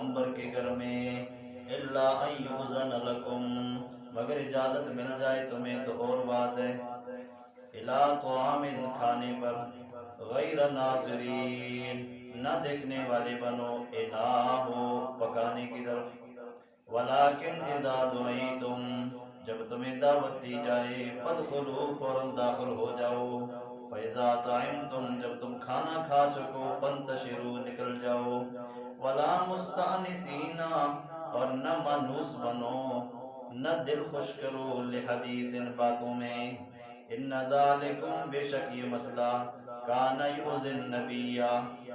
پیغمبر کے گھر میں الا ان یؤذن لکم، مگر اجازت مل جائے تمہیں تو اور بات ہے، الا طعام کھانے پر، غیر ناظرین نہ دیکھنے والے بنو، الا ہو پکانے کی طرف، ولیکن اذا دعیتم جب تمہیں دعوت دی جائے، فادخلوا فوراً داخل ہو جاؤ، فاذا طعمتم جب تم کھانا کھا چکو، فانتشروا نکل جاؤ، ولا مستأنسین اور نہ مانوس بنو، نہ دل خوش کرو، لحدیث باتوں میں، ان ذالکم بے شک یہ مسئلہ، کان یؤذی النبی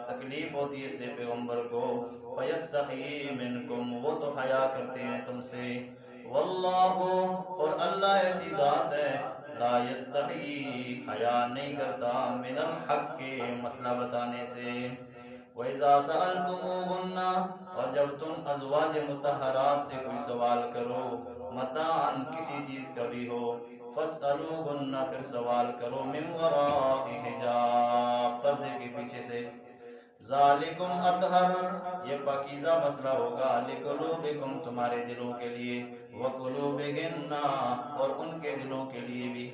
تکلیف ہوتی ہے اس سے پیغمبر کو، فیستحیی منکم وہ تو حیا کرتے ہیں تم سے، واللہ اور اللہ ایسی ذات ہے، لا یستحیی حیا نہیں کرتا، من الحق کے مسئلہ بتانے سے، وَإِذَا سَأَلْتُمُوهُنَّ اور جب تم ازواج مطہرات سے کوئی سوال کرو، متاعن کسی چیز کا بھی ہو، فَاسْأَلُوهُنَّ پھر سوال کرو، مِنْ وَرَاءِ حِجَاب پردے کے پیچھے سے، ذالکم اطہر یہ پاکیزہ مسئلہ ہوگا، لقلوبکم تمہارے دلوں کے لیے، وقلوبہن اور ان کے دلوں کے لیے بھی،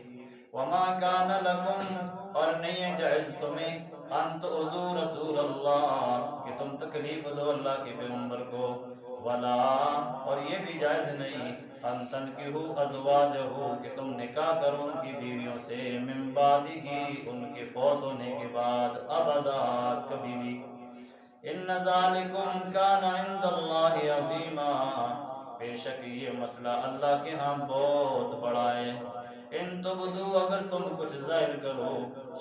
وما کان لکم اور نہیں ہے جائز تمہیں، ان تؤذوا رسول اللہ کہ تم تکلیف دو اللہ کے پیغمبر کو، ولا اور یہ بھی جائز نہیں، ان تنکحوا ازواجہ کہ تم نکاح کرو ان کی بیویوں سے، من بعدہ ان کے فوت ہونے کے بعد، ابدا کبھی بھی، ان ذالکم کان عند اللہ عظیما بے شک یہ مسئلہ اللہ کے ہاں بہت بڑا ہے، ان تبدو اگر تم کچھ ظاہر کرو،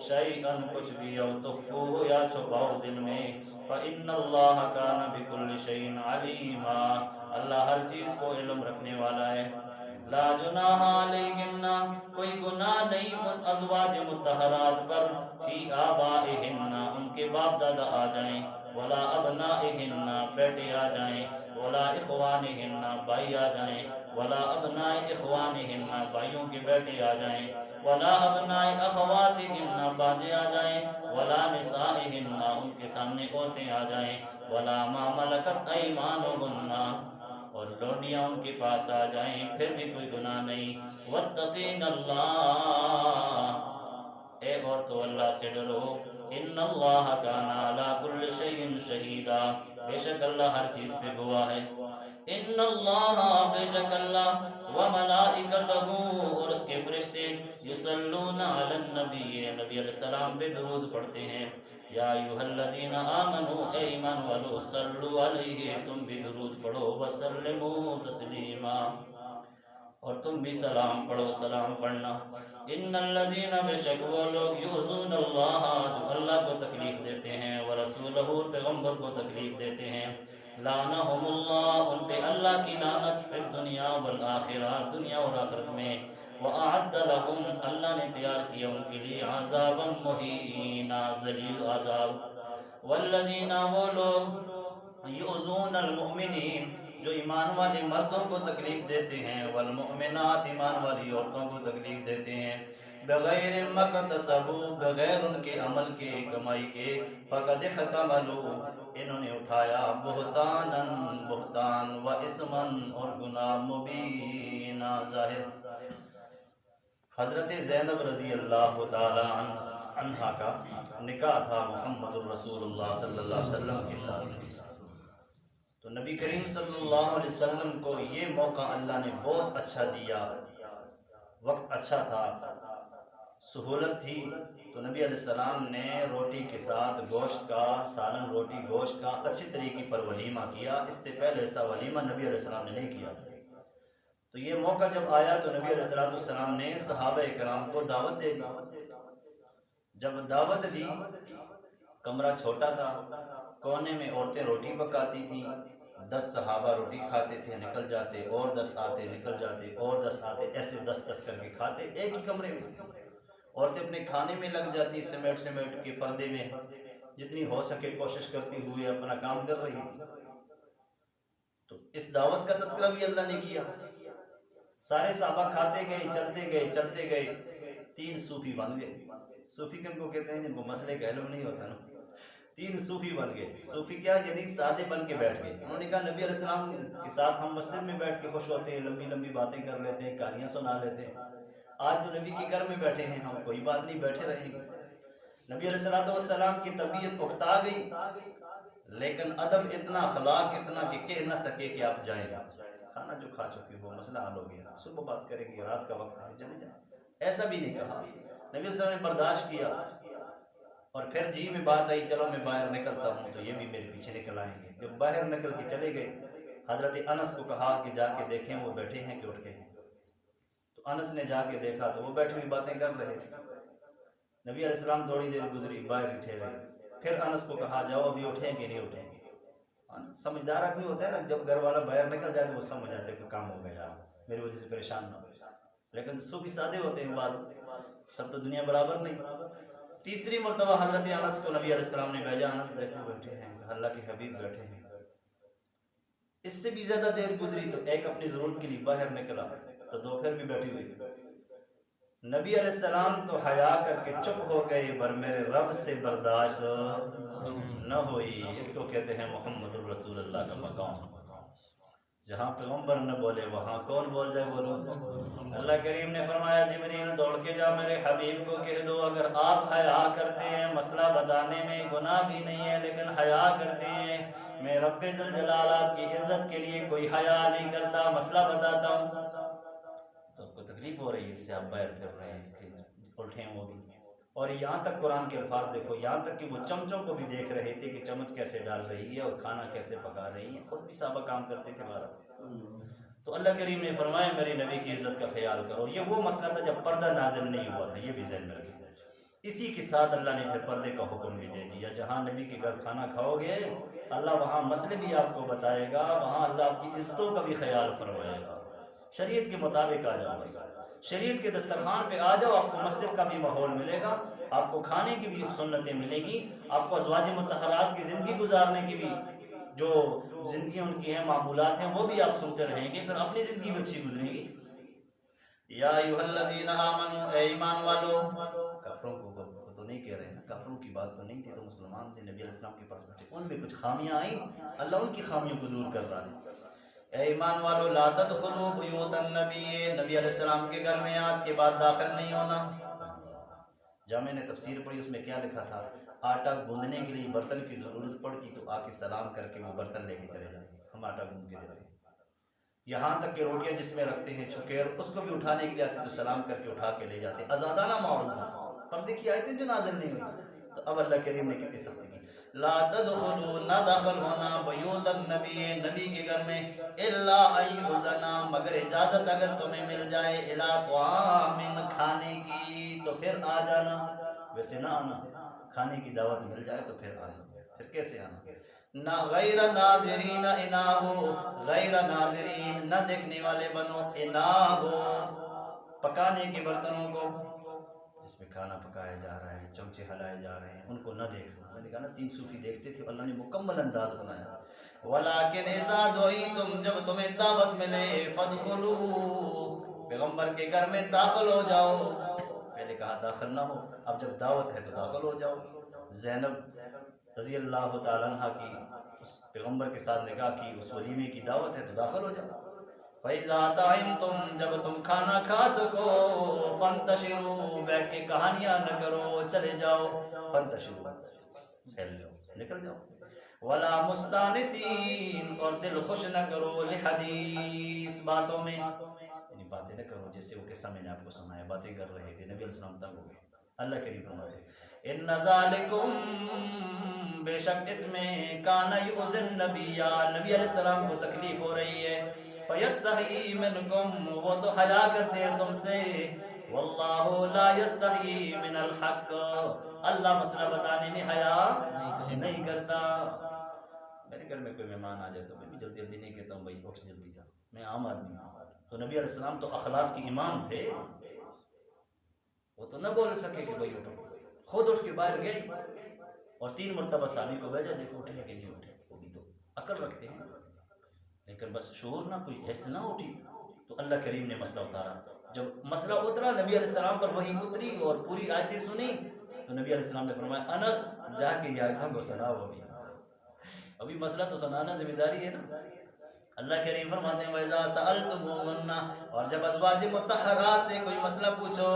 شیئن کچھ بھی، او تخفوہ یا چھپاؤ دل میں، فإن اللہ کان بکل شیء علیما اللہ ہر چیز کو علم رکھنے والا ہے، لا جناح علیہن کوئی گناہ نہیں ان ازواج مطہرات پر، فی آبائہن ان کے باپ دادا آ جائیں، ولا ابنائہن بیٹے آ جائیں، ولا اخوانہن بھائی آ جائیں، ولا ابناء اخوانہن بھائیوں کے بیٹے آ جائیں، ولا ابناء اخواتہن باجے آ جائیں، ولا نسائہن ان کے سامنے عورتیں آ جائیں، ولا ما ملکت ایمانہن اور لونڈیاں ان کے پاس آ جائیں، پھر بھی کوئی گناہ نہیں، واتقین اللہ اے عورتو اللہ سے ڈرو، ان اللہ کان علی کل شیء شہیدا بے شک اللہ ہر چیز پہ گواہ ہے، ان اللہ بے شک اللہ وملائکتہ اور اس کے فرشتے، یصلون علی النبی نبی علیہ السلام پہ درود پڑھتے ہیں، یا ایھا الذین آمنوا اے ایمان والو، صلو علیہ تم بھی درود پڑھو، وسلموا تسلیما اور تم بھی سلام پڑھو، سلام پڑھنا، ان الذین بے شک وہ لوگ، یؤذون اللہ جو اللہ کو تکلیف دیتے ہیں، ورسولہ پیغمبر کو تکلیف دیتے ہیں، لعنہم اللہ ان پہ اللہ کی لعنت، فی الدنیا والآخرہ دنیا اور آخرت میں، وَأَعَدَّ لَهُمْ اللہ نے تیار کیا ان کے لیے، عذابا مہینا ذلیل عذاب، والذین وہ لوگ، یؤذون المؤمنین جو ایمان والے مردوں کو تکلیف دیتے ہیں، والمؤمنات ایمان والی عورتوں کو تکلیف دیتے ہیں، بغیر مکتسبوا بغیر ان کے عمل کے کمائی کے، فقد احتملوا انہوں نے اٹھایا، بہتانا بہتان، و اسما اور گناہ، مبینا ظاہر۔ حضرت زینب رضی اللہ تعالی عنہا کا نکاح تھا محمد الرسول اللہ صلی اللہ علیہ وسلم کے ساتھ، تو نبی کریم صلی اللہ علیہ وسلم کو یہ موقع اللہ نے بہت اچھا دیا، وقت اچھا تھا، سہولت تھی، تو نبی علیہ السلام نے روٹی کے ساتھ گوشت کا، سالن روٹی گوشت کا اچھی طریقے پر ولیمہ کیا، اس سے پہلے ایسا ولیمہ نبی علیہ السلام نے نہیں کیا تھا۔ تو یہ موقع جب آیا تو نبی علیہ السلام نے صحابہ کرام کو دعوت دے دی، جب دعوت دی، کمرہ چھوٹا تھا، کونے میں عورتیں روٹی پکاتی تھیں، 10 صحابہ روٹی کھاتے تھے نکل جاتے، اور 10 آتے نکل جاتے، اور 10 آتے، ایسے 10 کر کے کھاتے ایک ہی کمرے میں، عورتیں اپنے کھانے میں لگ جاتی، سمیٹ کے پردے میں جتنی ہو سکے کوشش کرتی ہوئے اپنا کام کر رہی تھی۔ تو اس دعوت کا تذکرہ بھی اللہ نے کیا، سارے صحابہ کھاتے گئے، چلتے گئے، 3 صوفی بن گئے۔ صوفی کن کو کہتے ہیں جن کو مسئلے کا علم نہیں ہوتا نا، 3 صوفی بن گئے. صوفی کیا یعنی سادے بن کے بیٹھ گئے. انہوں نے کہا نبی علیہ السلام کے ساتھ ہم مسجد میں بیٹھ کے خوش ہوتے ہیں, لمبی لمبی باتیں کر لیتے ہیں, کہانیاں سنا لیتے ہیں. آج تو نبی کے گھر میں بیٹھے ہیں ہم, کوئی بات نہیں, بیٹھے رہیں گے. نبی علیہ السلام کی طبیعت اکتا گئی, لیکن ادب اتنا, اخلاق اتنا کہ کہہ نہ سکے کہ آپ جائیں. کھانا جو کھا چکے ہو مسئلہ حل ہو گیا, صبح بات کریں گے, رات کا وقت ہے, چلے جائیں. ایسا بھی نہیں کہا. نبی علیہ السلام نے برداشت کیا. اور پھر جی میں بات آئی, چلو میں باہر نکلتا ہوں تو یہ بھی میرے پیچھے نکل آئیں گے. جب باہر نکل کے چلے گئے, حضرت انس کو کہا کہ جا کے دیکھیں وہ بیٹھے ہیں کہ اٹھ کے ہیں. تو انس نے جا کے دیکھا تو وہ بیٹھی ہوئی باتیں کر رہے تھے. نبی علیہ السلام تھوڑی دیر گزری, باہر ٹھہرے. پھر انس کو کہا جاؤ ابھی اٹھیں کہ نہیں اٹھیں گے. سمجھدار آدمی ہوتا ہے نا, جب گھر والا باہر نکل جائے تو وہ سمجھ جاتے ہیں کہ کام ہو گیا, میری وجہ سے پریشان نہ ہو. لیکن صوفی سادے ہوتے ہیں بعض, سب تو دنیا برابر نہیں. تیسری مرتبہ حضرت انس کو نبی علیہ السلام نے بھیجا, انس دیکھو بیٹھے ہیں, اللہ کے حبیب بیٹھے ہیں. اس سے بھی زیادہ دیر گزری تو ایک اپنی ضرورت کے لیے باہر نکلا تو دوپہر بھی بیٹھی ہوئی. نبی علیہ السلام تو حیا کر کے چپ ہو گئے, پر میرے رب سے برداشت نہ ہوئی. اس کو کہتے ہیں محمد الرسول اللہ کا مقام. جہاں پیغمبر نہ بولے وہاں کون بول جائے بولو. اللہ کریم نے فرمایا جبریل دوڑ کے جا میرے حبیب کو کہہ دو, اگر آپ حیا کرتے ہیں, مسئلہ بتانے میں گناہ بھی نہیں ہے لیکن حیا کرتے ہیں, میں رب ذوالجلال آپ کی عزت کے لیے کوئی حیا نہیں کرتا, مسئلہ بتاتا ہوں. تو آپ کو تکلیف ہو رہی ہے اس سے آپ باہر پھر رہے ہیں کہ الٹھیں وہ بھی. اور یہاں تک قرآن کے الفاظ دیکھو, یہاں تک کہ وہ چمچوں کو بھی دیکھ رہے تھے کہ چمچ کیسے ڈال رہی ہے اور کھانا کیسے پکا رہی ہے. خود بھی صحابہ کام کرتے تھے بارہ. تو اللہ کریم نے فرمایا میرے نبی کی عزت کا خیال کرو. یہ وہ مسئلہ تھا جب پردہ نازل نہیں ہوا تھا, یہ بھی ذہن میں رکھیں. اسی کے ساتھ اللہ نے پھر پردے کا حکم بھی دے دیا. جہاں نبی کے گھر کھانا کھاؤ گے اللہ وہاں مسئلے بھی آپ کو بتائے گا, وہاں اللہ آپ کی عزتوں کا بھی خیال فرمائے گا. شریعت کے مطابق آ جاؤ, بس شریعت کے دسترخوان پہ آ جاؤ, آپ کو مسجد کا بھی ماحول ملے گا, آپ کو کھانے کی بھی سنتیں ملے گی, آپ کو ازواج مطہرات کی زندگی گزارنے کی بھی جو زندگی ان کی ہیں, معمولات ہیں, وہ بھی آپ سنتے رہیں گے, پھر اپنی زندگی بھی اچھی گزرے گی. یا ایھا الذین آمنوا, اے ایمان والو. کافروں کو تو نہیں کہہ رہے ہیں, کافروں کی بات تو نہیں تھی, تو مسلمان تھے, نبی علیہ السلام کے پاس بیٹھے, ان میں کچھ خامیاں آئیں, اللہ ان کی خامیوں کو دور کر رہا ہے. اے ایمان والو لا تدخلوا بیوت النبی, نبی علیہ السلام کے گھر میں آج کے بعد داخل نہیں ہونا. جامع نے تفسیر پڑھی, اس میں کیا لکھا تھا, آٹا گوندنے کے لیے برتن کی ضرورت پڑتی تو آ کے سلام کر کے وہ برتن لے کے چلے جاتے, ہم آٹا گوند کے دیتے. یہاں تک کہ روٹیاں جس میں رکھتے ہیں چھکیر, اس کو بھی اٹھانے کے لیے آتے تو سلام کر کے اٹھا کے لے جاتے. آزادانہ ماحول تھا, پر دیکھیے آیتیں جو نازل نہیں ہوئی. تو اب اللہ کریم نے کتنی سختی کی, لا تدخلوا, نہ داخل ہونا, بیوت النبی, نبی کے گھر میں, الا ان یؤذن, مگر اجازت اگر تمہیں مل جائے, الی طعام, کھانے کی, تو پھر آ جانا, ویسے نہ آنا. کھانے کی دعوت مل جائے تو پھر آنا. پھر کیسے آنا, نہ غیر ناظرین اناہو, غیر ناظرین, نہ دیکھنے والے بنو, اناہو, پکانے کے برتنوں کو, جس میں کھانا پکایا جا رہا ہے, چمچے ہلائے جا رہے ہیں, ان کو نہ دیکھنا. میں نے کہا نا 3 صوفی دیکھتے تھے, اللہ نے مکمل انداز بنایا. ولیکن اذا دعیتم, جب تمہیں دعوت ملے, فادخلوا, پیغمبر کے گھر میں داخل ہو جاؤ. پہلے کہا داخل نہ ہو, اب جب دعوت ہے تو داخل ہو جاؤ. زینب رضی اللہ تعالیٰ عنہ کی اس پیغمبر کے ساتھ نکاح کی, اس ولیمے کی دعوت ہے تو داخل ہو جاؤ. فَإِذَا طَعِمْتُمْ, جب تم کھانا کھا سکو, فَانْتَشِرُوا, بیٹھ کے کہانیاں نہ کرو, چلے جاؤ. فَانْتَشِرُوا, پھیل جاؤ, نکل جاؤ. وَلَا مُسْتَانِسِينَ, اور دل خوش نہ کرو, لِحَدِیث, باتوں میں, یعنی باتیں نہ کرو جیسے وہ قصہ میں نے آپ کو سنایا, باتیں کر رہے تھے, نبی علیہ السلام تنگ ہو گئے. اللہ کریم فرماتے ان ذالکم, بے شک اس میں, کان یؤذی النبی, نبی علیہ السلام کو تکلیف ہو رہی ہے, فیستحیی منکم, وہ تو حیا کرتے ہیں تم سے, واللہ لا یستحیی من الحق, اللہ مسئلہ بتانے میں حیا نہیں کرتا. میرے گھر میں کوئی مہمان آ جائے تو میں بھی جلدی جلدی نہیں کہتا ہوں بھائی اٹھ جلدی جا, میں عام آدمی ہوں. تو نبی علیہ السلام تو اخلاق کی امام تھے, وہ تو نہ بول سکے کہ بھائی اٹھو, خود اٹھ کے باہر گئے اور 3 مرتبہ صحابی کو بھیجا, دیکھو اٹھے کہ نہیں اٹھے. وہ بھی تو عقل رکھتے ہیں, لیکن بس شعور نہ, کوئی حس نہ اٹھی. تو اللہ کریم نے مسئلہ اتارا. جب مسئلہ اترا, نبی علیہ السلام پر وحی اتری اور پوری آیتیں سنی, تو تو نبی علیہ السلام نے فرمایا انس جا کے یہ آیت ہم کو سناؤ، ابھی مسئلہ تو سنانا ذمہ داری ہے نا۔ اللہ کریم فرماتے ہیں وَإِذَا سَأَلْتُمُوهُنَّ، اور جب ازواج مطہرات سے کوئی مسئلہ پوچھو،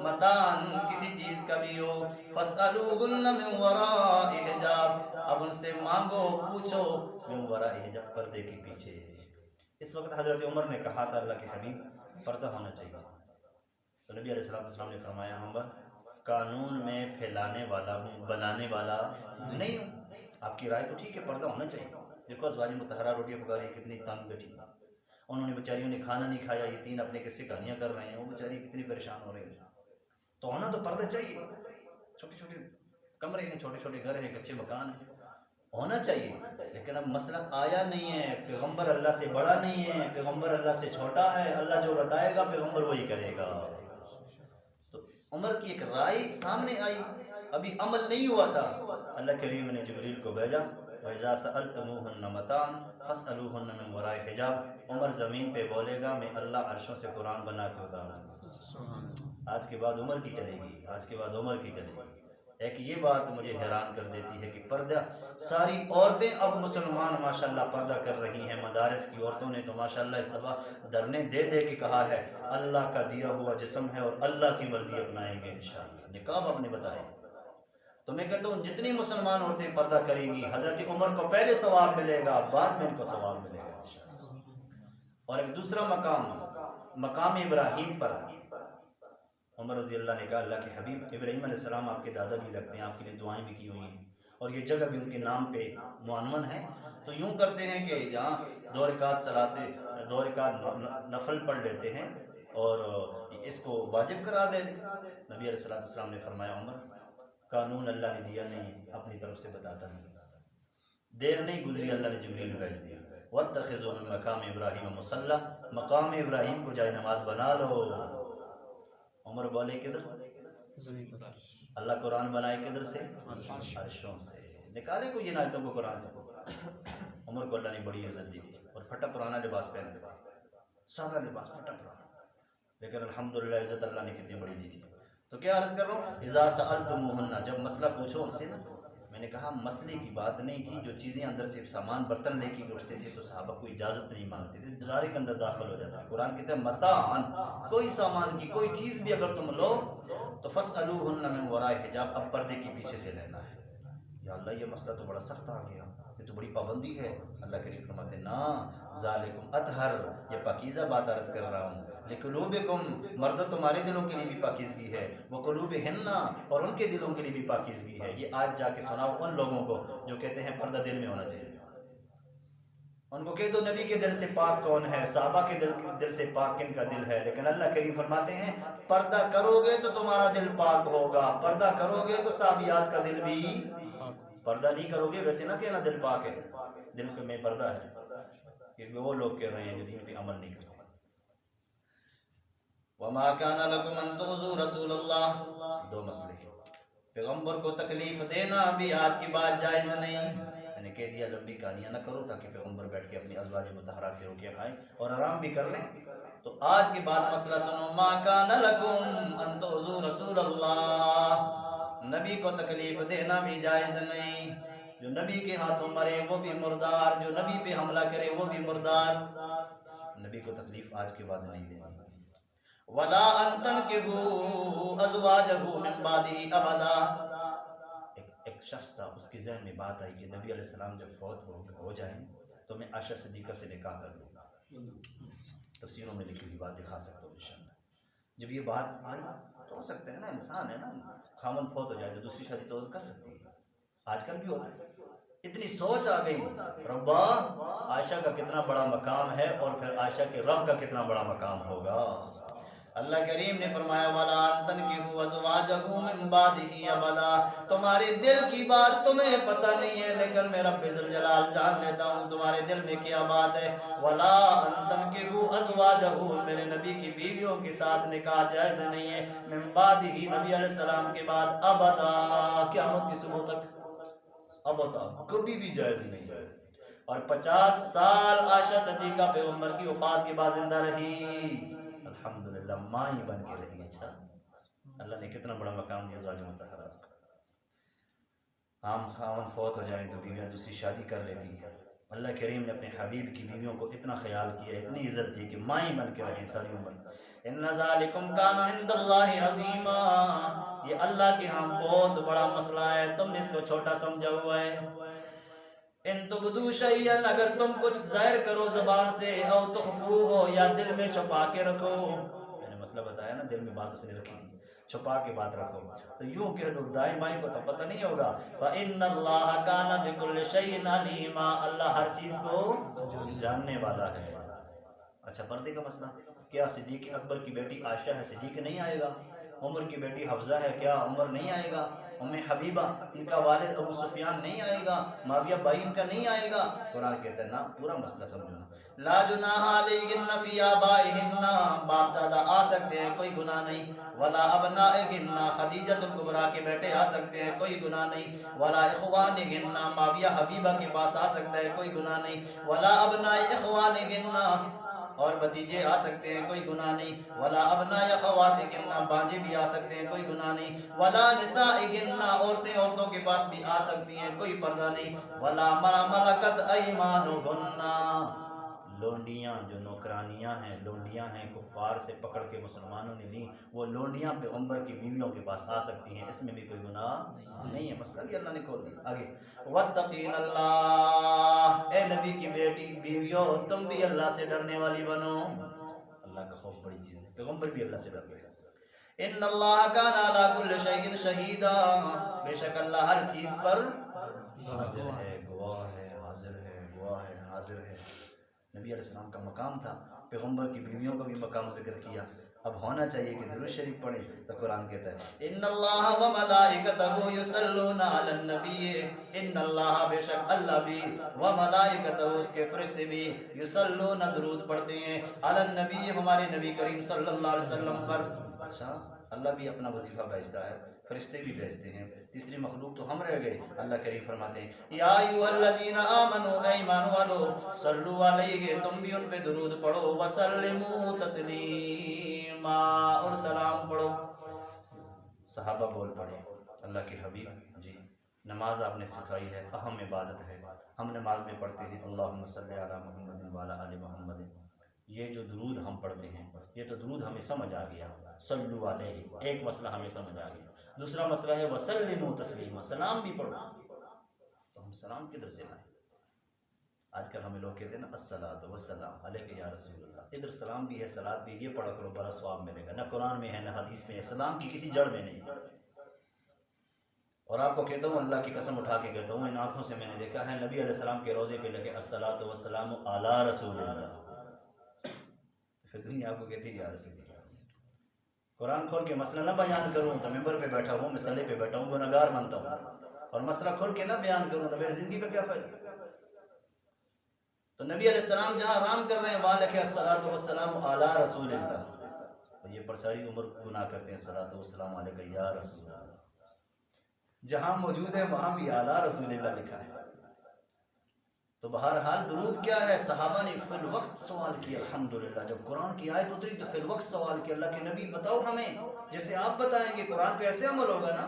متان کسی چیز کا بھی ہو، فَاسْأَلُوهُنَّ مِنْ وَرَاءِ حِجَابٍ، اب ان سے مانگو پوچھو مِنْ وَرَاءِ حِجَابٍ، پردے کے پیچھے۔ اس وقت حضرت عمر نے کہا تھا اللہ کے حبیب پردہ ہونا چاہیے، تو نبی علیہ السلام نے فرمایا عمر قانون میں پھیلانے والا ہوں، بنانے والا نہیں ہوں، آپ کی رائے تو ٹھیک ہے پردہ ہونا چاہیے۔ دیکھو ازواج مطہرہ روٹیاں پکا رہی ہیں، کتنی تنگ بیٹھی ہیں، انہوں نے بیچاریوں نے کھانا نہیں کھایا، یہ تین اپنے قصے کہانیاں کر رہے ہیں، وہ بیچاری کتنی پریشان ہو رہی ہیں، تو ہونا تو پردہ چاہیے۔ چھوٹے چھوٹے کمرے ہیں، چھوٹے چھوٹے گھر ہیں، کچے مکان ہیں، ہونا چاہیے، لیکن اب مسئلہ آیا نہیں ہے، پیغمبر اللہ سے بڑا نہیں ہے، پیغمبر اللہ سے چھوٹا ہے، اللہ جو بتائے گا پیغمبر وہی کرے گا۔ تو عمر کی ایک رائے سامنے آئی، ابھی عمل نہیں ہوا تھا، اللہ کریم نے جبریل کو بھیجا وَإِذَا سَأَلْتُمُوهُنَّ مَتَاعًا فَاسْأَلُوهُنَّ مِنْ وَرَاءِ حِجَابٍ۔ عمر زمین پہ بولے گا، میں اللہ عرشوں سے قرآن بنا کے اتاروں۔ آج کے بعد عمر کی چلے گی، آج کے بعد عمر کی چلے گی۔ ایک یہ بات مجھے حیران کر دیتی ہے کہ پردہ، ساری عورتیں اب مسلمان ماشاءاللہ پردہ کر رہی ہیں، مدارس کی عورتوں نے تو ماشاءاللہ اس دفعہ دھرنے دے دے کے کہا ہے اللہ کا دیا ہوا جسم ہے اور اللہ کی مرضی اپنائیں گے انشاءاللہ، نقاب آپ نے بتایا۔ تو میں کہتا ہوں جتنی مسلمان عورتیں پردہ کریں گی، حضرت عمر کو پہلے ثواب ملے گا، بعد میں ان کو ثواب ملے گا انشاءاللہ۔ اور ایک دوسرا مقام ابراہیم پر عمر رضی اللہ نے کہا اللہ کے حبیب ابراہیم علیہ السلام آپ کے دادا بھی لگتے ہیں، آپ کے لیے دعائیں بھی کی ہوئی ہیں، اور یہ جگہ بھی ان کے نام پہ معنون ہے، تو یوں کرتے ہیں کہ یہاں 2 رکعت نفل پڑھ لیتے ہیں اور اس کو واجب کرا دیں۔ نبی علیہ السلام نے فرمایا عمر قانون اللہ نے دیا نہیں، اپنی طرف سے بتاتا نہیں، دیر نہیں گزری اللہ نے جبریل بھیج دیا وَاتَّخِذُوا مِن مَقَامِ إِبْرَاهِيمَ مُصَلَّى، مقام ابراہیم کو جائے نماز بنا لو۔ عمر بولے کدھر؟ اللہ قرآن بنائے کدھر سے؟ عرشوں سے، نکالے کو یہ آیتوں کو قرآن سے۔ عمر کو اللہ نے بڑی عزت دی تھی اور پھٹا پرانا لباس پہنتے تھے، سادہ لباس پھٹا پرانا، لیکن الحمدللہ عزت اللہ نے کتنی بڑی دی تھی۔ تو کیا عرض کر رہا ہوں، اذا سألتموهن، جب مسئلہ پوچھو ان سے نا، میں نے کہا مسئلے کی بات نہیں تھی، جو چیزیں اندر سے سامان برتن لے کے اٹھتے تھے تو صحابہ کوئی اجازت نہیں مانگتے تھے، ڈائریکٹ اندر داخل ہو جاتا ہے۔ قرآن کہتا ہے متاعن، کوئی سامان کی کوئی چیز بھی اگر تم لو تو فاسألوهن من وراء حجاب، اب پردے کے پیچھے سے لینا ہے۔ یا اللہ یہ مسئلہ تو بڑا سخت آ گیا، یہ تو بڑی پابندی ہے۔ اللہ کریم فرماتے ہیں نا ذالکم اطہر، یہ پاکیزہ بات عرض کر رہا ہوں، لقلوبکم، مرد تمہارے دلوں کے لیے بھی پاکیزگی ہے، وقلوبہن، اور ان کے دلوں کے لیے بھی پاکیزگی ہے۔ یہ آج جا کے سناؤ ان لوگوں کو جو کہتے ہیں پردہ دل میں ہونا چاہیے، ان کو کہہ دو نبی کے دل سے پاک کون ہے، صحابہ کے دل سے پاک کن کا دل ہے، لیکن اللہ کریم فرماتے ہیں پردہ کرو گے تو تمہارا دل پاک ہوگا، پردہ کرو گے تو صحابیات کا دل بھی، پردہ نہیں کرو گے ویسے نہ کہنا دل پاک ہے، دل میں پردہ ہے، کیونکہ وہ لوگ کہہ رہے ہیں جو دین پہ عمل نہیں کرتے۔ وَمَا كَانَ لَكُمْ أَن تُؤْذُوا رَسُولَ اللَّهِ، 2 مسئلے، پیغمبر کو تکلیف دینا بھی آج کی بات جائز نہیں۔ میں نے کہہ دیا لمبی کہانیاں نہ کرو تاکہ پیغمبر بیٹھ کے اپنی ازواج مطہرہ سے روٹیاں کھائیں اور آرام بھی کر لیں۔ تو آج کے بعد مسئلہ سنو، مَا كَانَ لَكُمْ أَن تُؤْذُوا رَسُولَ اللَّهِ، نبی کو تکلیف دینا بھی جائز نہیں، جو نبی کے ہاتھوں مرے وہ بھی مردار، جو نبی پہ حملہ کرے وہ بھی مردار، نبی کو تکلیف آج کے بعد نہیں دینی۔ وَلَا أَن تَنكِحُوا أَزْوَاجَهُ مِن بَعْدِهِ أَبَدًا، ایک شخص تھا اس کے ذہن میں بات آئی کہ نبی علیہ السلام جب فوت ہو جائیں تو میں عائشہ صدیقہ سے نکاح کر لوں، تفسیروں میں لکھی ہوئی بات دکھا سکتا ہوں انشاءاللہ۔ جب یہ بات آئی تو ہو سکتا ہے نا، انسان ہے نا، خامن فوت ہو جائے تو دوسری شادی تو کر سکتی ہے، آج کل بھی ہوتا ہے۔ اتنی سوچ آ گئی، ربا عائشہ کا کتنا بڑا مقام ہے اور پھر عائشہ کے رب کا کتنا بڑا مقام ہوگا۔ اللہ کریم نے فرمایا وَلَا تَنكِحُوا أَزْوَاجَهُ مِن بَعْدِهِ أَبَدًا، تمہارے دل کی بات تمہیں پتہ نہیں ہے لیکن میں رب ذوالجلال جان لیتا ہوں تمہارے دل میں کیا بات ہے۔ وَلَا تَنكِحُوا أَزْوَاجَهُ، میرے نبی کی بیویوں کے ساتھ نکاح جائز نہیں ہے، مِن بَعْدِهِ، نبی علیہ السلام کے بعد، ابدا، قیامت کی صبح تک، ابدا، کبھی بھی جائز نہیں ہے۔ اور 50 سال عائشہ صدیقہ پیغمبر کی وفات کے بعد زندہ رہی، الحمدللہ ماں ہی بن کے رہی۔ اچھا اللہ نے کتنا بڑا مقام دیا ازواج مطہرات کو۔ عام خاون فوت ہو جائیں تو بیویاں دوسری شادی کر لیتی ہیں. اللہ کریم نے اپنے حبیب کی بیویوں کو اتنا خیال کیا، اتنی عزت دی کہ مائیں بن کے رہیں ساری عمر. ان ذالکم کان عند اللہ عظیما، یہ اللہ کے ہاں بہت بڑا مسئلہ ہے، تم نے اس کو چھوٹا سمجھا ہوا ہے. ان تبدو شیئا، اگر تم کچھ ظاہر کرو زبان سے، او تخفو ہو یا دل میں چھپا کے رکھو. میں نے مسئلہ بتایا نا، دل میں بات اس نے رکھی تھی، چھپا کے بات رکھو تو یوں کہہ دو دائیں بائیں کو تو پتہ نہیں ہوگا. فإن اللہ کان بکل شیء علیما، اللہ ہر چیز کو جاننے والا ہے. اچھا پردے کا مسئلہ، کیا صدیق اکبر کی بیٹی عائشہ ہے، صدیق نہیں آئے گا؟ عمر کی بیٹی حفصہ ہے، کیا عمر نہیں آئے گا؟ ام حبیبہ ان کا والد ابو سفیان نہیں آئے گا؟ معاویہ بھائی ان کا نہیں آئے گا؟ قرآن کہتا ہے نا پورا مسئلہ سمجھنا. لا جناح علیہن فی آبائہن، باپ دادا آ سکتے ہیں کوئی گناہ نہیں. ولا ابنائہن، خدیجۃ الکبریٰ کے بیٹے آ سکتے ہیں کوئی گناہ نہیں. ولا اخوانہن، معاویہ حبیبہ کے پاس آ سکتا ہے کوئی گناہ نہیں. ولا ابناء اخوانہن، اور بھتیجے آ سکتے ہیں کوئی گناہ نہیں. ولا ابناء اخواتہن، بانجے بھی آ سکتے ہیں کوئی گناہ نہیں. ولا نسائہن، عورتیں عورتوں کے پاس بھی آ سکتی ہیں کوئی پردہ نہیں. ولا ما ملکت ایمانہن، لونڈیاں جو نوکرانیاں ہیں، لونڈیاں ہیں کفار سے پکڑ کے مسلمانوں نے لی، وہ لونڈیاں پیغمبر کی بیویوں کے پاس آ سکتی ہیں، اس میں بھی کوئی گناہ نہیں ہے. مسئلہ بھی اللہ نے کھول دیا. آگے واتقین اللہ، اے نبی کی بیٹی بیویوں تم بھی اللہ سے ڈرنے والی بنو. اللہ کا خوف بڑی چیز ہے، پیغمبر بھی اللہ سے ڈر گئے. ان اللہ کان علی کل شیء شہیدا، بے شک اللہ ہر چیز پر حاضر ہے، گواہ ہے، حاضر ہے، گواہ ہے، حاضر ہے. نبی علیہ السلام کا مقام تھا، پیغمبر کی بیویوں کا بھی مقام ذکر کیا. اب ہونا چاہیے کہ درود شریف پڑھیں، تو قرآن کہتا ہے ان اللہ و ملائکتہ یصلون علی النبی، ان اللہ بے شک اللہ بھی، و ملائکتہ اس کے فرشتے بھی، یصلون درود پڑھتے ہیں، علی النبی ہمارے نبی کریم صلی اللہ علیہ وسلم پر. اچھا اللہ بھی اپنا وظیفہ بھیجتا ہے، فرشتے بھی بھیجتے ہیں، تیسری مخلوق تو ہم رہ گئے. اللہ کریم فرماتے ہیں یا ایھا الذین آمنوا، اے ایمان والو، صلو علیہ تم بھی ان پہ درود پڑھو، وسلموا تسلیما اور سلام پڑھو. صحابہ بول پڑے اللہ کے حبیب جی نماز آپ نے سکھائی ہے، اہم عبادت ہے، ہم نماز میں پڑھتے ہیں اللہم صلی علی محمد وعلی آل محمد. یہ جو درود ہم پڑھتے ہیں یہ تو درود ہمیں سمجھ آ گیا، صلو علیہ ایک مسئلہ ہمیں سمجھ آ گیا. دوسرا مسئلہ ہے وسلموا تسلیما، سلام بھی پڑھو. تو ہم سلام کدھر سے لائیں؟ آج کل ہمیں لوگ کہتے ہیں نا الصلاۃ والسلام علیک یا رسول اللہ، ادھر سلام بھی ہے صلاۃ بھی، یہ پڑھا کرو بڑا ثواب ملے گا. نہ قرآن میں ہے نہ حدیث میں ہے، سلام کی کسی جڑ میں نہیں. اور آپ کو کہتا ہوں اللہ کی قسم اٹھا کے کہتا ہوں، ان آنکھوں سے میں نے دیکھا ہے نبی علیہ السلام کے روزے پہ لگے الصلاۃ والسلام علی رسول اللہ، پھر دنیا آپ کو کہتی ہے یا رسول اللہ. قرآن کھول کے مسئلہ نہ بیان کروں تو ممبر پہ بیٹھا ہوں، مسئلے پہ بیٹھا ہوں، گنہگار بنتا ہوں، اور مسئلہ کھول کے نہ بیان کروں تو میری زندگی کا کیا فائدہ؟ تو نبی علیہ السلام جہاں آرام کر رہے ہیں وہاں لکھے الصلاۃ والسلام علی رسول اللہ، اور یہ پر ساری عمر گناہ کرتے ہیں الصلاۃ والسلام علیک یا رسول اللہ. جہاں موجود ہے وہاں بھی اعلیٰ رسول اللہ لکھا ہے. تو بہرحال درود کیا ہے؟ صحابہ نے فی الوقت سوال کیا. الحمدللہ جب قرآن کی آیت اتری تو فی الوقت سوال کیا اللہ کے نبی بتاؤ ہمیں، جیسے آپ بتائیں گے قرآن پہ ایسے عمل ہوگا نا.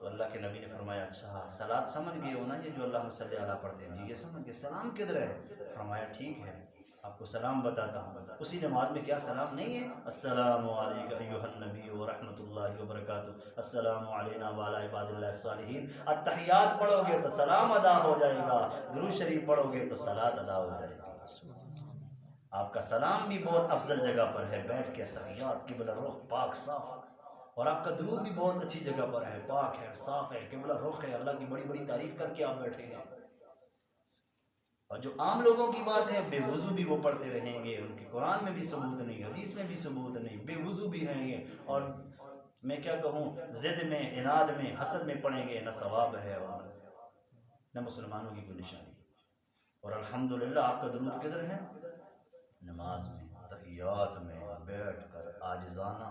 تو اللہ کے نبی نے فرمایا اچھا صلاۃ سمجھ گئے ہو نا، یہ جو اللہ صلی علیہ پڑھتے ہیں جی یہ سمجھ گئے. سلام کدھر ہے؟ فرمایا ٹھیک ہے آپ کو سلام بتاتا ہوں. اسی نماز میں کیا سلام نہیں ہے؟ السلام علیکم ایھا النبی ورحمۃ اللہ وبرکاتہ، السلام علینا وعلی عباد اللہ الصالحین. التحیات پڑھو گے تو سلام ادا ہو جائے گا، درود شریف پڑھو گے تو صلاۃ ادا ہو جائے گی. آپ کا سلام بھی بہت افضل جگہ پر ہے، بیٹھ کے تحیات قبلہ رخ پاک صاف، اور آپ کا درود بھی بہت اچھی جگہ پر ہے، پاک ہے، صاف ہے، قبلہ رخ ہے، اللہ کی بڑی بڑی تعریف کر کے آپ بیٹھے ہیں. اور جو عام لوگوں کی بات ہے بے وضو بھی وہ پڑھتے رہیں گے، ان کے قرآن میں بھی ثبوت نہیں، حدیث میں بھی ثبوت نہیں، بے وضو بھی ہیں گے، اور میں کیا کہوں ضد میں عناد میں حسد میں پڑھیں گے، نہ ثواب ہے اور نہ مسلمانوں کی کوئی نشانی. اور الحمدللہ آپ کا درود کدھر ہے؟ نماز میں، تحیات میں بیٹھ کر عاجزانہ.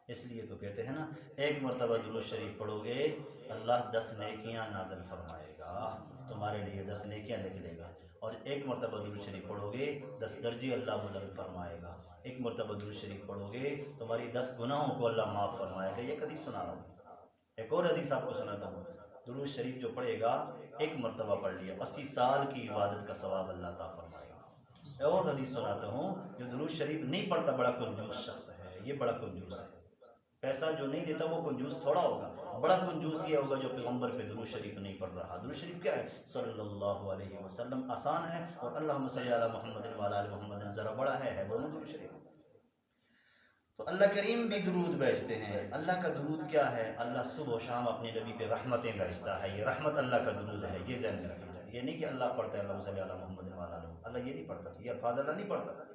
اس لیے تو کہتے ہیں نا ایک مرتبہ درود شریف پڑھو گے اللہ 10 نیکیاں نازل فرمائے گا، تمہارے لیے 10 نیکیاں لکھ لے گا. اور ایک مرتبہ درود شریف پڑھو گے 10 درجے اللہ بلند فرمائے گا. ایک مرتبہ درود شریف پڑھو گے تمہاری 10 گناہوں کو اللہ معاف فرمائے گا. یہ حدیث سنا رہا ہوں، ایک اور حدیث آپ کو سناتا ہوں. درود شریف جو پڑھے گا 1 مرتبہ پڑھ لیا 80 سال کی عبادت کا ثواب اللہ عطا فرمائے گا۔ میں اور حدیث سناتا ہوں، جو درود شریف نہیں پڑھتا بڑا کنجوس شخص ہے، یہ بڑا کنجوس ہے۔ پیسہ جو نہیں دیتا وہ کنجوس تھوڑا ہوگا، بڑا کنجوس یہ ہوگا جو پیغمبر پہ درود شریف نہیں پڑھ رہا۔ درود شریف کیا ہے؟ صلی اللہ علیہ وسلم، آسان ہے، اور اللہم صلی علی محمد وعلی آل محمد ذرا بڑا ہے دونوں درود شریف۔ تو اللہ کریم بھی درود بھیجتے ہیں۔ اللہ کا درود کیا ہے؟ اللہ صبح و شام اپنے نبی پہ رحمتیں بھیجتا ہے، یہ رحمت اللہ کا درود ہے، یہ ذہن میں رکھنا ہے۔ یہ نہیں کہ اللہ پڑھتا ہے اللہم صلی علی محمد وعلی آل محمد، اللہ یہ نہیں پڑھتا، یہ الفاظ اللہ نہیں پڑھتا۔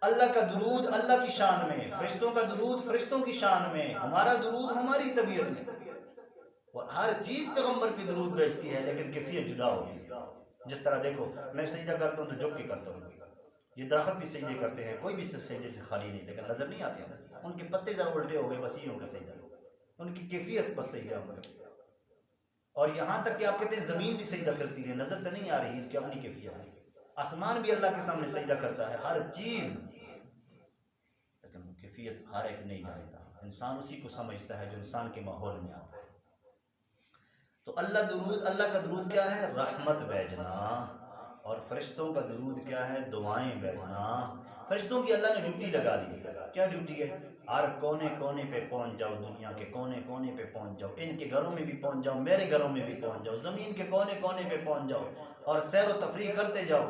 اللہ کا درود اللہ کی شان میں، فرشتوں کا درود فرشتوں کی شان میں، ہمارا درود ہماری طبیعت میں، اور ہر چیز پیغمبر پہ درود بھیجتی ہے، لیکن کیفیت جدا ہوتی ہے۔ جس طرح دیکھو میں سجدہ کرتا ہوں تو جھک کے کرتا ہوں، یہ درخت بھی سجدے کرتے ہیں، کوئی بھی سجدے سے خالی نہیں، لیکن نظر نہیں آتے ہیں، ان کے پتے ذرا الٹے ہو گئے بس یہ ان کا سجدہ، ان کی کیفیت بس سجدہ ہو گئی۔ اور یہاں تک کہ آپ کہتے ہیں زمین بھی سجدہ کرتی ہے، نظر تو نہیں آ رہی، ان کی اپنی کیفیت ہے۔ آسمان بھی اللہ کے سامنے سجدہ کرتا ہے، ہر چیز، لیکن کیفیت ہر ایک نہیں جانتا، انسان اسی کو سمجھتا ہے جو انسان کے ماحول میں آتا ہے۔ تو اللہ کا درود کیا ہے؟ رحمت بھیجنا، اور فرشتوں کا درود کیا ہے؟ دعائیں بھیجنا۔ فرشتوں کی اللہ نے ڈیوٹی لگا لی ہے، کیا ڈیوٹی ہے؟ ہر کونے کونے پہ پہنچ جاؤ، دنیا کے کونے کونے پہ پہنچ جاؤ، ان کے گھروں میں بھی پہنچ جاؤ، میرے گھروں میں بھی پہنچ جاؤ، زمین کے کونے کونے پہ پہنچ جاؤ، اور سیر و تفریح کرتے جاؤ۔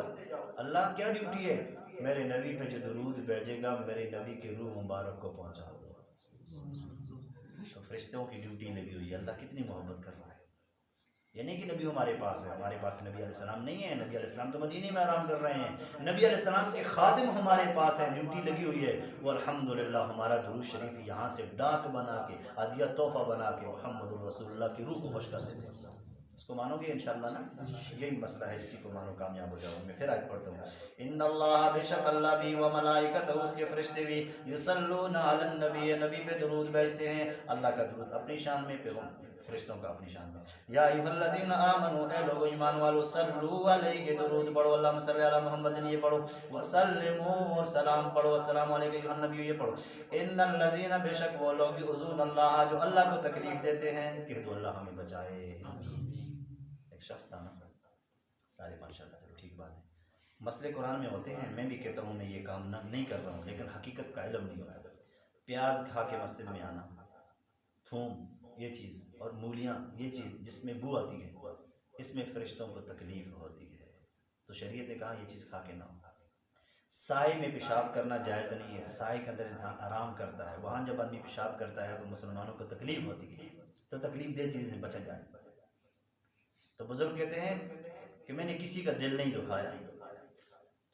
اللہ کیا ڈیوٹی ہے؟ میرے نبی پہ جو درود بھیجے گا میرے نبی کی روح مبارک کو پہنچا دو۔ تو فرشتوں کی ڈیوٹی لگی ہوئی ہے، اللہ کتنی محبت کر رہا ہے۔ یہ نہیں کہ نبی ہمارے پاس ہے، ہمارے پاس نبی علیہ السلام نہیں ہے، نبی علیہ السلام تو مدینے میں آرام کر رہے ہیں، نبی علیہ السلام کے خادم ہمارے پاس ہیں، ڈیوٹی لگی ہوئی ہے۔ وہ الحمدللہ ہمارا درود شریف یہاں سے ڈاک بنا کے، ہدیہ تحفہ بنا کے محمد الرسول اللہ کی روح کو خوش کر دیتے ہیں۔ اس کو مانو گے انشاءاللہ نا؟ یہی مسئلہ ہے، اسی کو مانو کامیاب ہو جاؤ۔ میں پھر آیت پڑھتا ہوں، ان اللہ بے شک اللہ بھی و ملائکتہ، اس کے فرشتے بھی، یصلون علی النبی، نبی پہ درود بھیجتے ہیں۔ اللہ کا درود اپنی شان میں، فرشتوں کا اپنی شان میں۔ یا ایھا الذین آمنوا، اے لوگو ایمان والو، صلو علیہ، درود پڑھو، اللہم صلی علی محمد، یہ پڑھو، وسلموا، اور سلام پڑھو، السلام علیکم ایھا النبی، یہ پڑھو۔ ان الذین، بے شک وہ لوگ، یؤذون اللہ، جو اللہ کو تکلیف دیتے ہیں، کہہ دو اللہ ہمیں بچائے۔ ایک شخص تھا نا، سارے ماشاءاللہ، چلو ٹھیک بات ہے، مسئلے قرآن میں ہوتے ہیں، میں بھی کہتا ہوں میں یہ کام نہیں کر رہا ہوں، لیکن حقیقت کا علم نہیں ہوتا۔ پیاز کھا کے مسجد میں آنا، تھوم یہ چیز، اور مولیاں یہ چیز جس میں بو آتی ہے، اس میں فرشتوں کو تکلیف ہوتی ہے، تو شریعت نے کہا یہ چیز کھا کے نہ ہو۔ سائے میں پیشاب کرنا جائز نہیں ہے، سائے کے اندر انسان آرام کرتا ہے، وہاں جب آدمی پیشاب کرتا ہے تو مسلمانوں کو تکلیف ہوتی ہے، تو تکلیف دہ چیز سے بچا جائے۔ تو بزرگ کہتے ہیں کہ میں نے کسی کا دل نہیں دکھایا،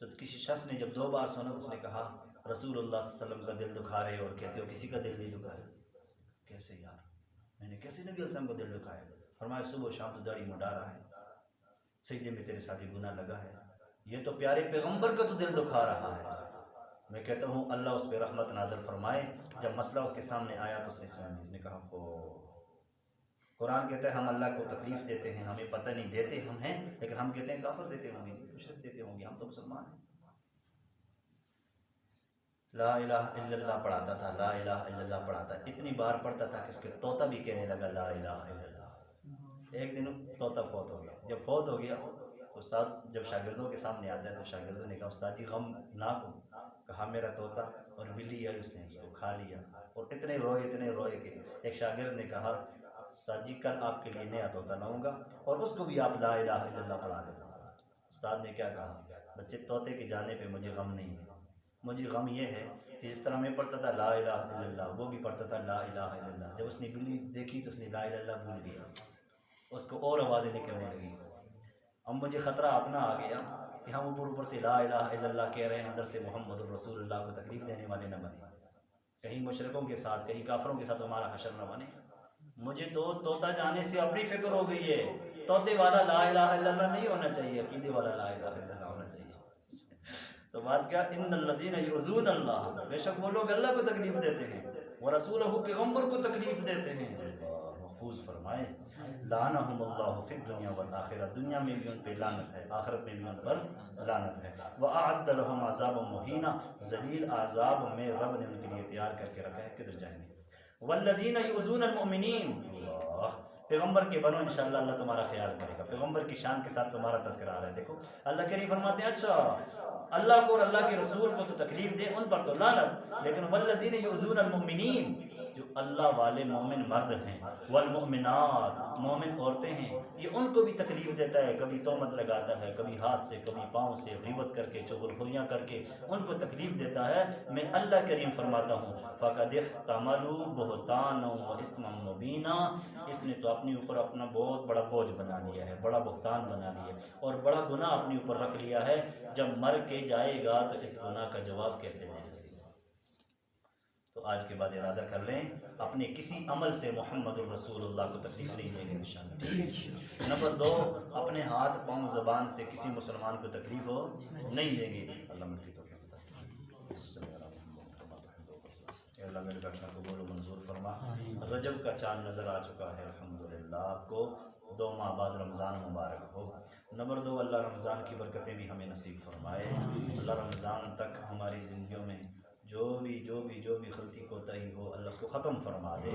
تو کسی شخص نے جب 2 بار سنا تو اس نے کہا رسول اللہ صلی اللہ علیہ وسلم کا دل دکھا رہے اور کہتے ہو کسی کا دل نہیں دکھایا۔ کیسے یار، میں نے کیسے نبی علیہ السلام کو دل دکھایا؟ فرمایا صبح و شام تو داڑھی منڈا رہا ہے، سجدے میں تیرے ساتھ گناہ لگا ہے، یہ تو پیارے پیغمبر کا تو دل دکھا رہا ہے۔ میں کہتا ہوں اللہ اس پہ رحمت نازل فرمائے۔ جب مسئلہ اس کے سامنے آیا تو اس نے سمجھ، اس نے کہا قرآن کہتا ہے ہم اللہ کو تکلیف دیتے ہیں، ہمیں پتہ نہیں، دیتے ہم ہیں، لیکن ہم کہتے ہیں کافر دیتے ہوں گے، مشرک دیتے ہوں گے، ہم تو مسلمان ہیں۔ لا الہ الا اللہ پڑھاتا تھا، لا الہ الا اللہ پڑھاتا، اتنی بار پڑھتا تھا کہ اس کے طوطا بھی کہنے لگا لا الہ الا اللہ۔ ایک دن طوطا فوت ہو گیا، جب فوت ہو گیا تو استاد جب شاگردوں کے سامنے آتا ہے تو شاگردوں نے کہا استاد جی غم نہ کو، کہا میرا طوطا اور بلی آئی، اس نے اس کو کھا لیا، اور اتنے روئے کہ ایک شاگرد نے کہا استاد جی کل آپ کے لیے نیا طوطا لاؤں گا اور اس کو بھی آپ لا الہ الا اللہ پڑھا دینا۔ استاد نے کیا کہا، بچے طوطے کے جانے پہ مجھے غم نہیں ہے، مجھے غم یہ ہے کہ جس طرح میں پڑھتا تھا لا الہ الا اللہ، وہ بھی پڑھتا تھا لا الہ الا اللہ، جب اس نے بلی دیکھی تو اس نے لا الہ الا اللہ بھول گیا، اس کو اور آوازیں نکلنے لگی۔ اب مجھے خطرہ اپنا آ گیا کہ ہم اوپر سے لا الہ الا اللہ کہہ رہے ہیں، اندر سے محمد الرسول اللہ کو تکلیف دینے والے نہ بنے، کہیں مشرکوں کے ساتھ، کہیں کافروں کے ساتھ ہمارا حشر نہ بنے۔ مجھے تو طوطا جانے سے اپنی فکر ہو گئی ہے، طوطے والا لا الہ الا اللہ نہیں ہونا چاہیے، عقیدے والا لا الہ الا اللہ ہونا چاہیے۔ تو بات کیا، ان الذین یؤذون اللہ، بے شک وہ لوگ اللہ کو تکلیف دیتے ہیں، ورسولہ، پیغمبر کو تکلیف دیتے ہیں۔ محفوظ فرمائے لعنہم اللہ فی الدنیا والآخرہ، دنیا میں بھی ان پہ لعنت ہے، آخرت میں بھی ان پر لعنت ہے۔ وأعد لهم عذابا مہینا، ذلیل عذاب میں رب نے ان کے لیے تیار کر کے رکھا ہے، کدھر جائیں گے۔ والذین یؤذون المؤمنین، اللہ، پیغمبر کے بنو انشاءاللہ اللہ تمہارا خیال کرے گا. پیغمبر کی شان کے ساتھ تمہارا تذکرہ آ رہا ہے. دیکھو اللہ کریم فرماتے ہیں اچھا اللہ کو اور اللہ کے رسول کو تو تکلیف دے ان پر تو لعنت، لیکن والذین یؤذون المؤمنین، جو اللہ والے مومن مرد ہیں، والمؤمنات مومن عورتیں ہیں، یہ ان کو بھی تکلیف دیتا ہے. کبھی تہمت لگاتا ہے، کبھی ہاتھ سے، کبھی پاؤں سے، غیبت کر کے، چغلخوریاں کر کے ان کو تکلیف دیتا ہے. میں اللہ کریم فرماتا ہوں فَقَدِ احْتَمَلُوا بُهْتَانًا وَإِثْمًا مُبِينًا، اس نے تو اپنے اوپر اپنا بہت بڑا بوجھ بنا لیا ہے، بڑا بہتان بنا لیا ہے اور بڑا گناہ اپنے اوپر رکھ لیا ہے. جب مر کے جائے گا تو اس گناہ کا جواب کیسے دے سکے گا؟ تو آج کے بعد ارادہ کر لیں اپنے کسی عمل سے محمد الرسول اللہ کو تکلیف نہیں دیں گے انشاءاللہ. نمبر 2، اپنے ہاتھ پاؤں زبان سے کسی مسلمان کو تکلیف نہیں دیں گے. اللہ من کی توفیق عطا فرمائے. اللہ میرے بیٹھنا قبول و منظور فرما. رجب کا چاند نظر آ چکا ہے الحمدللہ. آپ کو 2 ماہ بعد رمضان مبارک ہو. نمبر 2، اللہ رمضان کی برکتیں بھی ہمیں نصیب فرمائے. اللہ رمضان تک ہماری زندگیوں میں جو بھی غلطی کوتاہی ہو اللہ اس کو ختم فرما دے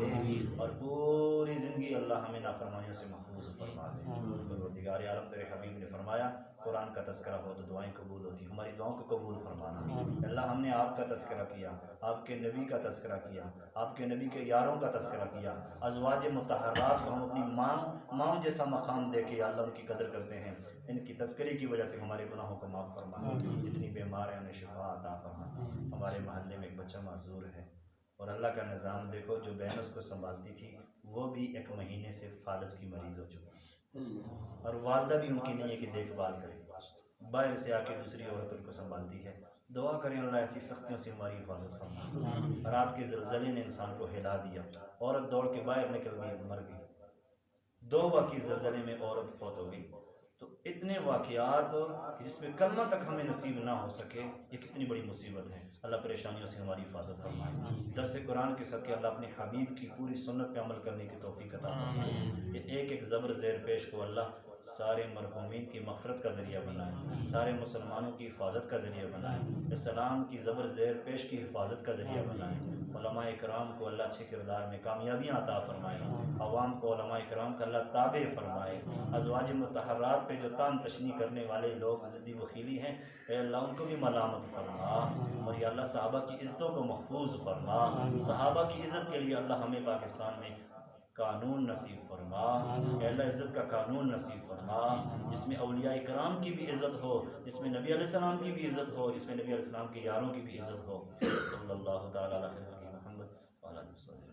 اور پوری زندگی اللہ ہمیں نافرمانیوں سے محفوظ فرما دے. پروردگار عالم تیرے حبیب نے فرمایا قرآن کا تذکرہ ہو تو دعائیں قبول ہوتی. ہماری دعاؤں کو قبول فرمانا. اللہ ہم نے آپ کا تذکرہ کیا، آپ کے نبی کا تذکرہ کیا، آپ کے نبی کے یاروں کا تذکرہ کیا، ازواج مطہرات کو ہم اپنی ماں جیسا مقام دے کے اللہ ان کی قدر کرتے ہیں. ان کی تذکری کی وجہ سے ہمارے گناہوں کو معاف فرما. جتنی بیمار ہیں انہیں شفا عطا فرما. ہمارے محلے میں ایک بچہ معذور ہے اور اللہ کا نظام دیکھو، جو بہن اس کو سنبھالتی تھی وہ بھی 1 مہینے سے فالج کی مریض ہو چکی اور والدہ بھی ان کی نہیں ہے کہ دیکھ بھال کرے، باہر سے آ کے دوسری عورت ان کو سنبھالتی ہے. دعا کریں اللہ ایسی سختیوں سے ہماری حفاظت فرما. رات کے زلزلے نے انسان کو ہلا دیا، عورت دوڑ کے باہر نکل گئی، مر گئی. 2 واقعی زلزلے میں عورت فوت ہو گئی. تو اتنے واقعات جس میں کلمہ تک ہمیں نصیب نہ ہو سکے، یہ کتنی بڑی مصیبت ہے. اللہ پریشانیوں سے ہماری حفاظت فرمائے. درس قرآن کے صدقے اللہ اپنے حبیب کی پوری سنت پہ عمل کرنے کی توفیق عطا فرمائے. یہ ایک زبر زیر پیش کو اللہ سارے مرحومین کی مغفرت کا ذریعہ بنائے، سارے مسلمانوں کی حفاظت کا ذریعہ بنائے، اسلام کی زبر زیر پیش کی حفاظت کا ذریعہ بنائے. علماء اکرام کو اللہ اچھے کردار میں کامیابیاں عطا فرمائے. عوام کو علماء اکرام کا اللہ تابع فرمائے. ازواج مطہرات پہ جو تان تشنی کرنے والے لوگ ضدی بخیلی ہیں، اے اللہ ان کو بھی ملامت فرما. اور یا اللہ صحابہ کی عزتوں کو محفوظ فرما. صحابہ کی عزت کے لیے اللہ ہمیں پاکستان میں قانون نصیب فرما. اے اللہ عزت کا قانون نصیب فرما جس میں اولیاء کرام کی بھی عزت ہو، جس میں نبی علیہ السلام کی بھی عزت ہو، جس میں نبی علیہ السلام کے یاروں کی بھی عزت ہو. صلی اللہ تعالیٰ علیہ محمد وعلیہ وسلم.